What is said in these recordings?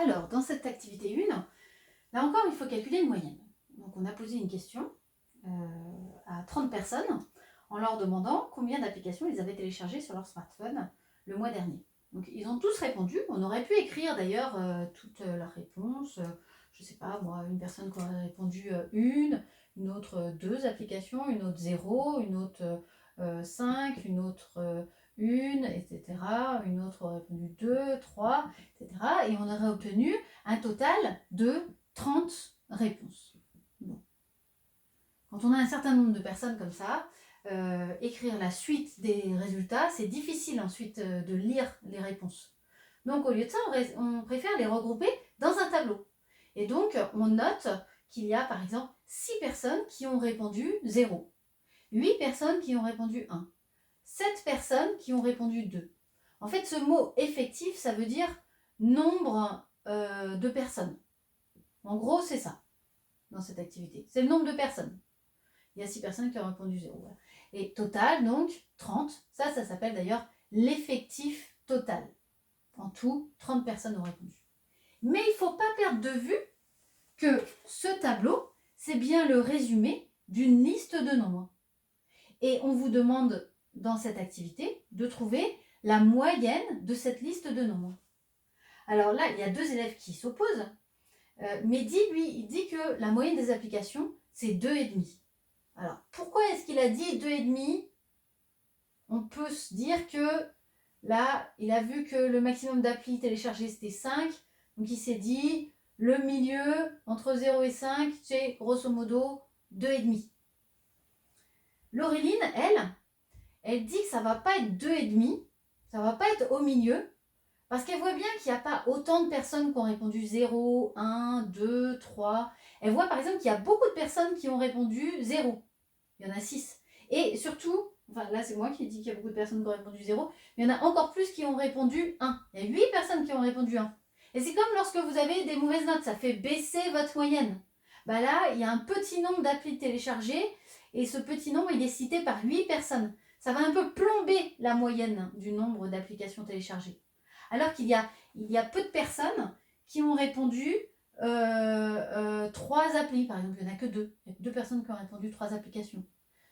Alors, dans cette activité 1, là encore, il faut calculer une moyenne. Donc, on a posé une question à 30 personnes en leur demandant combien d'applications ils avaient téléchargées sur leur smartphone le mois dernier. Donc, ils ont tous répondu. On aurait pu écrire d'ailleurs toutes leurs réponses. Je ne sais pas, moi, une personne qui aurait répondu une autre 2 applications, une autre 0, une autre 5, une autre 1, etc. Une autre aurait répondu 2, 3, etc. Et on aurait obtenu un total de 30 réponses. Bon. Quand on a un certain nombre de personnes comme ça, écrire la suite des résultats, c'est difficile ensuite de lire les réponses. Donc au lieu de ça, on préfère les regrouper dans un tableau. Et donc on note qu'il y a par exemple 6 personnes qui ont répondu 0, 8 personnes qui ont répondu 1, 7 personnes qui ont répondu 2. En fait, ce mot effectif, ça veut dire nombre de personnes. En gros, c'est ça, dans cette activité. C'est le nombre de personnes. Il y a 6 personnes qui ont répondu 0. Voilà. Et total, donc, 30. Ça s'appelle d'ailleurs l'effectif total. En tout, 30 personnes ont répondu. Mais il ne faut pas perdre de vue que ce tableau, c'est bien le résumé d'une liste de nombres. Et on vous demande, dans cette activité, de trouver la moyenne de cette liste de nombres. Alors là, il y a 2 élèves qui s'opposent. Mehdi, lui, il dit que la moyenne des applications, c'est 2,5. Alors, pourquoi est-ce qu'il a dit 2,5? On peut se dire que là, il a vu que le maximum d'applis téléchargées, c'était 5. Donc, il s'est dit, le milieu, entre 0 et 5, c'est grosso modo 2,5. Laureline, elle dit que ça ne va pas être 2,5. Ça ne va pas être au milieu. Parce qu'elle voit bien qu'il n'y a pas autant de personnes qui ont répondu 0, 1, 2, 3. Elle voit par exemple qu'il y a beaucoup de personnes qui ont répondu 0. Il y en a 6. Et surtout, enfin là c'est moi qui dis qu'il y a beaucoup de personnes qui ont répondu 0, mais il y en a encore plus qui ont répondu 1. Il y a 8 personnes qui ont répondu 1. Et c'est comme lorsque vous avez des mauvaises notes, ça fait baisser votre moyenne. Bah là, il y a un petit nombre d'applis téléchargés, et ce petit nombre, il est cité par 8 personnes. Ça va un peu plomber la moyenne du nombre d'applications téléchargées. Alors qu'il y a peu de personnes qui ont répondu 3 applis, par exemple. Il n'y en a que 2. Il y a que 2 personnes qui ont répondu 3 applications.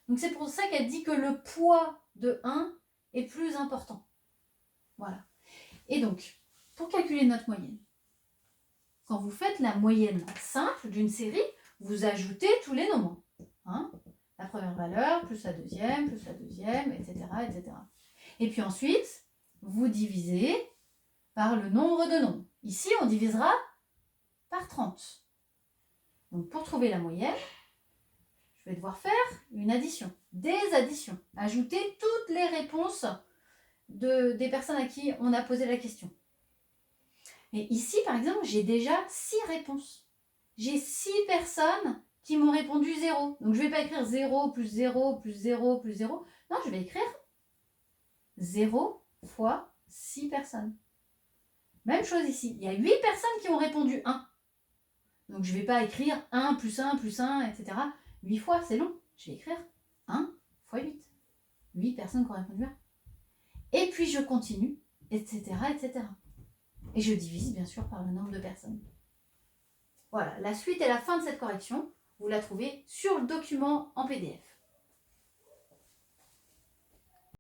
Donc c'est pour ça qu'elle dit que le poids de 1 est plus important. Voilà. Et donc, pour calculer notre moyenne, quand vous faites la moyenne simple d'une série, vous ajoutez tous les nombres. Hein, la première valeur, plus la deuxième, etc., etc. Et puis ensuite, vous divisez par le nombre de nombres. Ici, on divisera par 30. Donc, pour trouver la moyenne, je vais devoir faire une addition, des additions. Ajouter toutes les réponses des personnes à qui on a posé la question. Et ici, par exemple, j'ai déjà 6 réponses. J'ai 6 personnes qui m'ont répondu 0. Donc, je ne vais pas écrire 0 plus 0 plus 0 plus 0. Non, je vais écrire 0 fois 6 personnes. Même chose ici. Il y a 8 personnes qui ont répondu 1. Donc, je ne vais pas écrire 1 plus 1 plus 1, etc. 8 fois, c'est long. Je vais écrire 1 fois 8. 8 personnes qui ont répondu 1. Et puis, je continue, etc., etc. Et je divise, bien sûr, par le nombre de personnes. Voilà, la suite et la fin de cette correction, vous la trouvez sur le document en PDF.